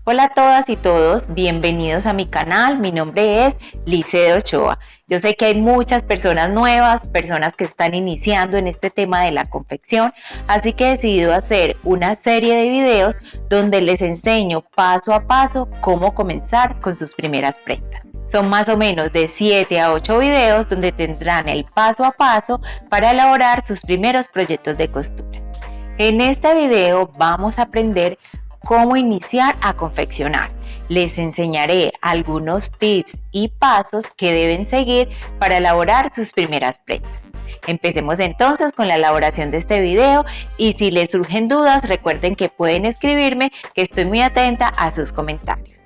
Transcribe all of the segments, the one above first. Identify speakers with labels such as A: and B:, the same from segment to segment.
A: Hola a todas y todos, bienvenidos a mi canal. Mi nombre es Lice Ochoa. Yo sé que hay muchas personas nuevas, personas que están iniciando en este tema de la confección, así que he decidido hacer una serie de videos donde les enseño paso a paso cómo comenzar con sus primeras prendas. Son más o menos de 7 a 8 videos donde tendrán el paso a paso para elaborar sus primeros proyectos de costura. En este video vamos a aprender cómo iniciar a confeccionar. Les enseñaré algunos tips y pasos que deben seguir para elaborar sus primeras prendas. Empecemos entonces con la elaboración de este video y si les surgen dudas recuerden que pueden escribirme, que estoy muy atenta a sus comentarios.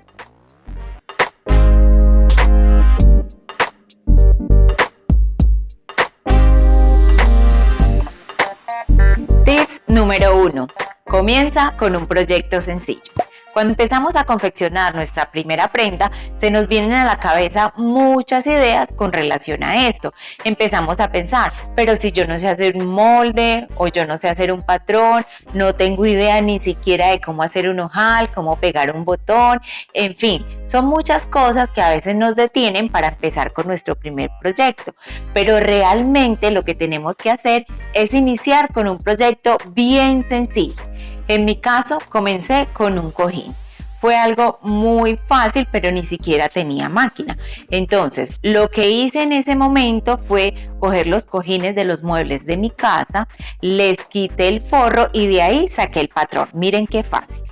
A: Tips número 1. Comienza con un proyecto sencillo. Cuando empezamos a confeccionar nuestra primera prenda, se nos vienen a la cabeza muchas ideas con relación a esto. Empezamos a pensar, pero si yo no sé hacer un molde o yo no sé hacer un patrón, no tengo idea ni siquiera de cómo hacer un ojal, cómo pegar un botón, en fin, son muchas cosas que a veces nos detienen para empezar con nuestro primer proyecto. Pero realmente lo que tenemos que hacer es iniciar con un proyecto bien sencillo. En mi caso, comencé con un cojín. Fue algo muy fácil, pero ni siquiera tenía máquina. Entonces, lo que hice en ese momento fue coger los cojines de los muebles de mi casa, les quité el forro y de ahí saqué el patrón. Miren qué fácil.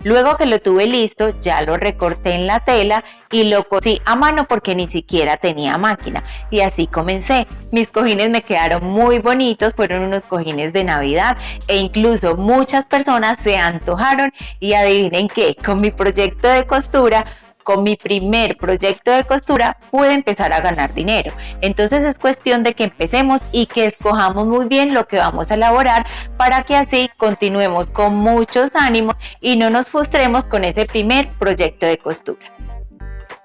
A: Luego que lo tuve listo, ya lo recorté en la tela y lo cosí a mano porque ni siquiera tenía máquina. Y así comencé. Mis cojines me quedaron muy bonitos, fueron unos cojines de Navidad e incluso muchas personas se antojaron y adivinen qué, con mi proyecto de costura, con mi primer proyecto de costura pude empezar a ganar dinero. Entonces es cuestión de que empecemos y que escojamos muy bien lo que vamos a elaborar para que así continuemos con muchos ánimos y no nos frustremos con ese primer proyecto de costura.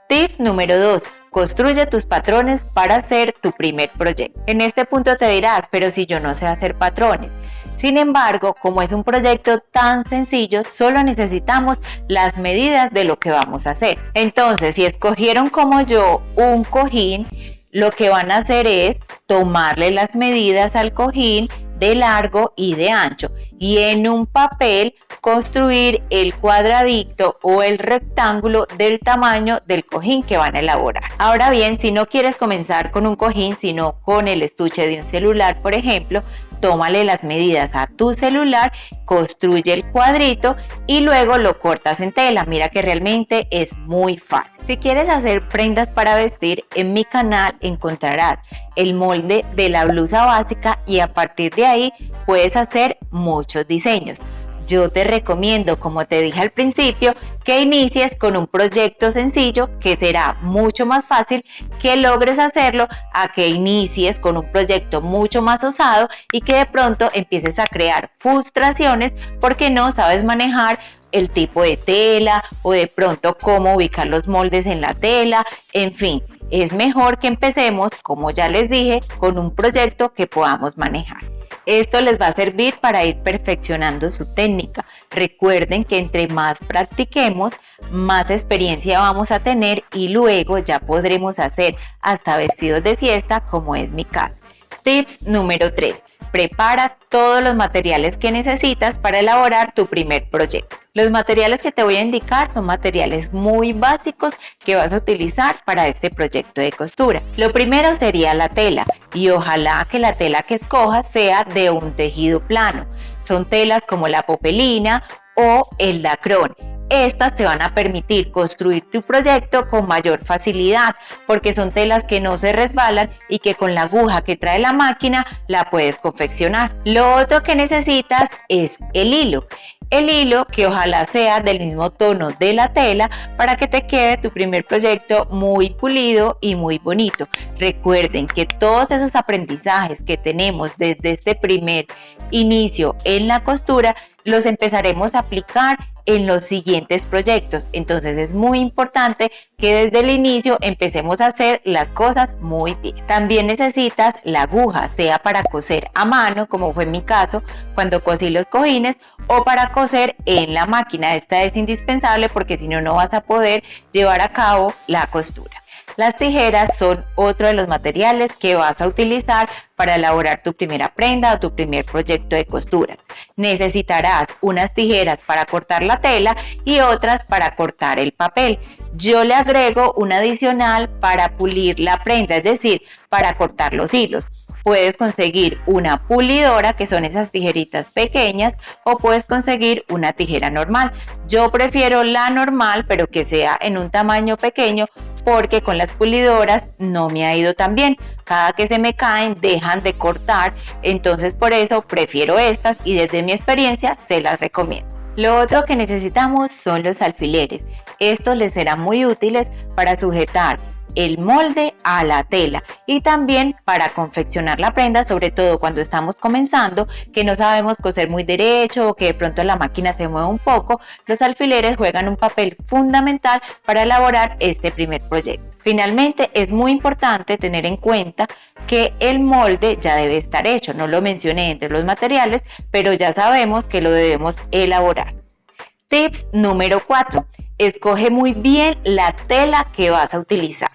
A: Tips número 2. Construye tus patrones para hacer tu primer proyecto. En este punto te dirás, pero si yo no sé hacer patrones. Sin embargo, como es un proyecto tan sencillo, solo necesitamos las medidas de lo que vamos a hacer. Entonces, si escogieron como yo un cojín, lo que van a hacer es tomarle las medidas al cojín de largo y de ancho y en un papel construir el cuadradito o el rectángulo del tamaño del cojín que van a elaborar. Ahora bien, si no quieres comenzar con un cojín, sino con el estuche de un celular, por ejemplo, tómale las medidas a tu celular, construye el cuadrito y luego lo cortas en tela. Mira que realmente es muy fácil. Si quieres hacer prendas para vestir, en mi canal encontrarás el molde de la blusa básica y a partir de ahí puedes hacer muchos diseños. Yo te recomiendo, como te dije al principio, que inicies con un proyecto sencillo que será mucho más fácil que logres hacerlo a que inicies con un proyecto mucho más osado y que de pronto empieces a crear frustraciones porque no sabes manejar el tipo de tela o de pronto cómo ubicar los moldes en la tela, en fin. Es mejor que empecemos, como ya les dije, con un proyecto que podamos manejar. Esto les va a servir para ir perfeccionando su técnica. Recuerden que entre más practiquemos, más experiencia vamos a tener y luego ya podremos hacer hasta vestidos de fiesta, como es mi caso. Tips número 3. Prepara todos los materiales que necesitas para elaborar tu primer proyecto. Los materiales que te voy a indicar son materiales muy básicos que vas a utilizar para este proyecto de costura. Lo primero sería la tela y ojalá que la tela que escojas sea de un tejido plano. Son telas como la popelina o el dacrón. Estas te van a permitir construir tu proyecto con mayor facilidad porque son telas que no se resbalan y que con la aguja que trae la máquina la puedes confeccionar. Lo otro que necesitas es el hilo. El hilo que ojalá sea del mismo tono de la tela para que te quede tu primer proyecto muy pulido y muy bonito. Recuerden que todos esos aprendizajes que tenemos desde este primer inicio en la costura los empezaremos a aplicar en los siguientes proyectos. Entonces es muy importante que desde el inicio empecemos a hacer las cosas muy bien. También necesitas la aguja, sea para coser a mano, como fue mi caso cuando cosí los cojines, o para coser en la máquina. Esta es indispensable porque si no, no vas a poder llevar a cabo la costura. Las tijeras son otro de los materiales que vas a utilizar para elaborar tu primera prenda o tu primer proyecto de costura. Necesitarás unas tijeras para cortar la tela y otras para cortar el papel. Yo le agrego una adicional para pulir la prenda, es decir, para cortar los hilos. Puedes conseguir una pulidora, que son esas tijeritas pequeñas, o puedes conseguir una tijera normal. Yo prefiero la normal, pero que sea en un tamaño pequeño, porque con las pulidoras no me ha ido tan bien. Cada que se me caen dejan de cortar, entonces por eso prefiero estas y desde mi experiencia se las recomiendo. Lo otro que necesitamos son los alfileres. Estos les serán muy útiles para sujetar el molde a la tela y también para confeccionar la prenda, sobre todo cuando estamos comenzando, que no sabemos coser muy derecho o que de pronto la máquina se mueve un poco. Los alfileres juegan un papel fundamental para elaborar este primer proyecto. Finalmente, es muy importante tener en cuenta que el molde ya debe estar hecho. No lo mencioné entre los materiales, pero ya sabemos que lo debemos elaborar. Tips número 4. Escoge muy bien la tela que vas a utilizar.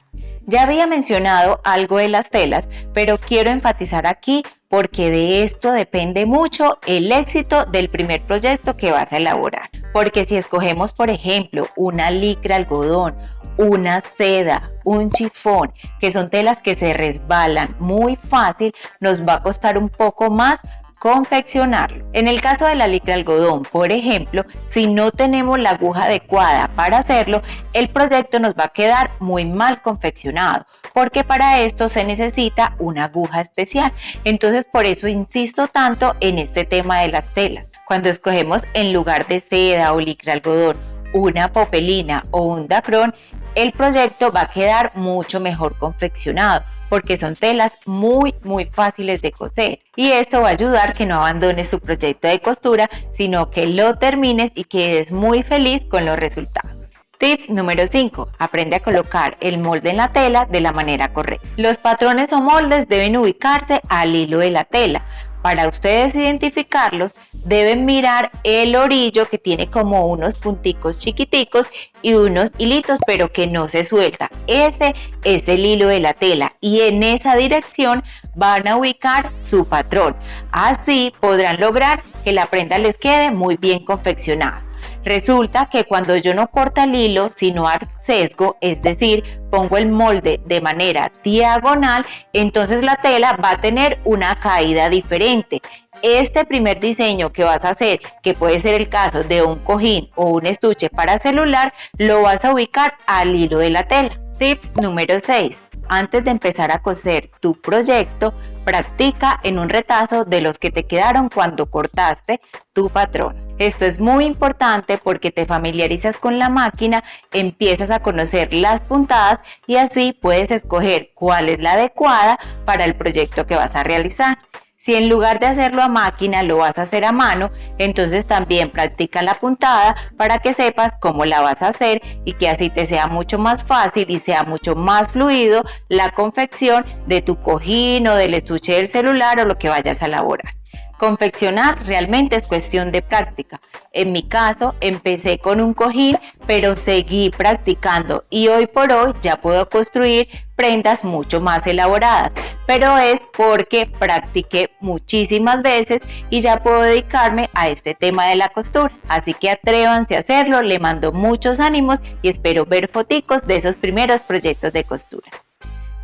A: Ya había mencionado algo de las telas, pero quiero enfatizar aquí porque de esto depende mucho el éxito del primer proyecto que vas a elaborar. Porque si escogemos, por ejemplo, una licra algodón, una seda, un chifón, que son telas que se resbalan muy fácil, nos va a costar un poco más confeccionarlo. En el caso de la licra algodón, por ejemplo, si no tenemos la aguja adecuada para hacerlo, el proyecto nos va a quedar muy mal confeccionado, porque para esto se necesita una aguja especial. Entonces, por eso insisto tanto en este tema de las telas. Cuando escogemos en lugar de seda o licra algodón una popelina o un dacrón, el proyecto va a quedar mucho mejor confeccionado porque son telas muy fáciles de coser, y esto va a ayudar que no abandones tu proyecto de costura, sino que lo termines y quedes muy feliz con los resultados. Tips número 5. Aprende a colocar el molde en la tela de la manera correcta. Los patrones o moldes deben ubicarse al hilo de la tela. Para ustedes identificarlos, deben mirar el orillo, que tiene como unos punticos chiquiticos y unos hilitos, pero que no se suelta. Ese es el hilo de la tela y en esa dirección van a ubicar su patrón. Así podrán lograr que la prenda les quede muy bien confeccionada. Resulta que cuando yo no corto el hilo, sino al sesgo, es decir, pongo el molde de manera diagonal, entonces la tela va a tener una caída diferente. Este primer diseño que vas a hacer, que puede ser el caso de un cojín o un estuche para celular, lo vas a ubicar al hilo de la tela. Tips número 6. Antes de empezar a coser tu proyecto, practica en un retazo de los que te quedaron cuando cortaste tu patrón. Esto es muy importante porque te familiarizas con la máquina, empiezas a conocer las puntadas y así puedes escoger cuál es la adecuada para el proyecto que vas a realizar. Si en lugar de hacerlo a máquina lo vas a hacer a mano, entonces también practica la puntada para que sepas cómo la vas a hacer y que así te sea mucho más fácil y sea mucho más fluido la confección de tu cojín o del estuche del celular o lo que vayas a elaborar. Confeccionar realmente es cuestión de práctica. En mi caso, empecé con un cojín, pero seguí practicando y hoy por hoy ya puedo construir prendas mucho más elaboradas, pero es porque practiqué muchísimas veces y ya puedo dedicarme a este tema de la costura. Así que atrévanse a hacerlo, le mando muchos ánimos y espero ver foticos de esos primeros proyectos de costura.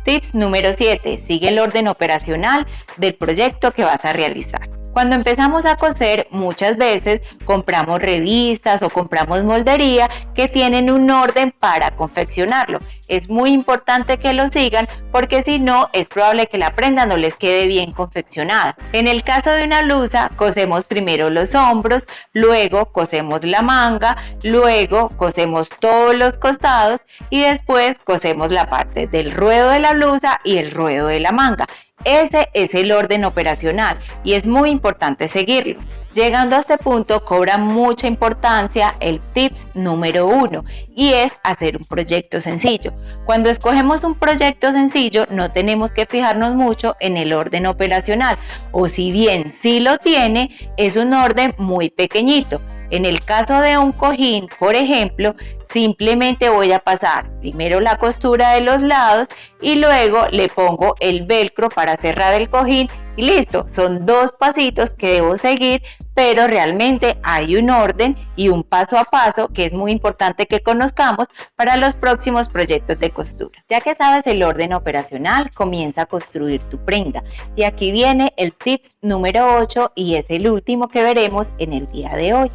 A: Tips número 7. Sigue el orden operacional del proyecto que vas a realizar. Cuando empezamos a coser, muchas veces compramos revistas o compramos moldería que tienen un orden para confeccionarlo. Es muy importante que lo sigan porque si no, es probable que la prenda no les quede bien confeccionada. En el caso de una blusa, cosemos primero los hombros, luego cosemos la manga, luego cosemos todos los costados y después cosemos la parte del ruedo de la blusa y el ruedo de la manga. Ese es el orden operacional y es muy importante seguirlo. Llegando a este punto cobra mucha importancia el tips número 1 y es hacer un proyecto sencillo. Cuando escogemos un proyecto sencillo no tenemos que fijarnos mucho en el orden operacional, o si bien sí lo tiene, es un orden muy pequeñito. En el caso de un cojín, por ejemplo, simplemente voy a pasar primero la costura de los lados y luego le pongo el velcro para cerrar el cojín y listo. Son 2 pasitos que debo seguir, pero realmente hay un orden y un paso a paso que es muy importante que conozcamos para los próximos proyectos de costura. Ya que sabes el orden operacional, comienza a construir tu prenda. Y aquí viene el tips número 8 y es el último que veremos en el día de hoy.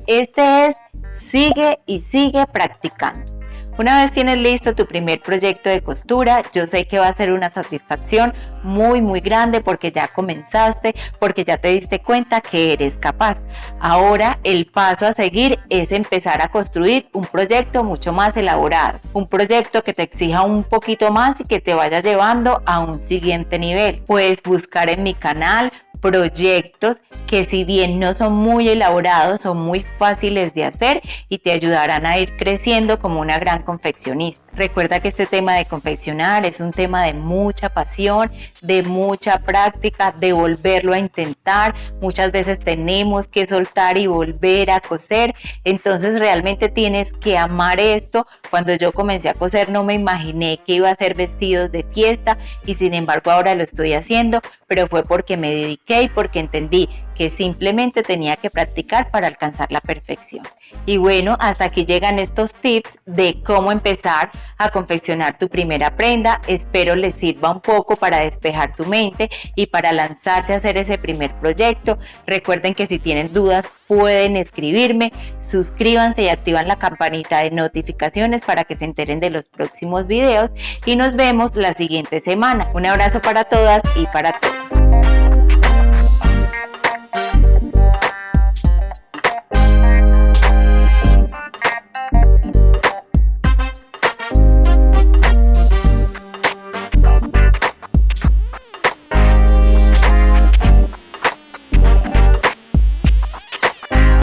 A: Este es: sigue y sigue practicando. Una vez tienes listo tu primer proyecto de costura, yo sé que va a ser una satisfacción muy grande porque ya comenzaste, porque ya te diste cuenta que eres capaz. Ahora el paso a seguir es empezar a construir un proyecto mucho más elaborado, un proyecto que te exija un poquito más y que te vaya llevando a un siguiente nivel. Puedes buscar en mi canal proyectos que, si bien no son muy elaborados, son muy fáciles de hacer y te ayudarán a ir creciendo como una gran confeccionista. Recuerda que este tema de confeccionar es un tema de mucha pasión, de mucha práctica, de volverlo a intentar. Muchas veces tenemos que soltar y volver a coser, entonces realmente tienes que amar esto. Cuando yo comencé a coser no me imaginé que iba a hacer vestidos de fiesta y sin embargo ahora lo estoy haciendo, pero fue porque me dediqué y porque entendí que simplemente tenía que practicar para alcanzar la perfección. Y bueno, hasta aquí llegan estos tips de cómo empezar a confeccionar tu primera prenda. Espero les sirva un poco para despejar su mente y para lanzarse a hacer ese primer proyecto. Recuerden que si tienen dudas pueden escribirme, suscríbanse y activan la campanita de notificaciones para que se enteren de los próximos videos y nos vemos la siguiente semana. Un abrazo para todas y para todos.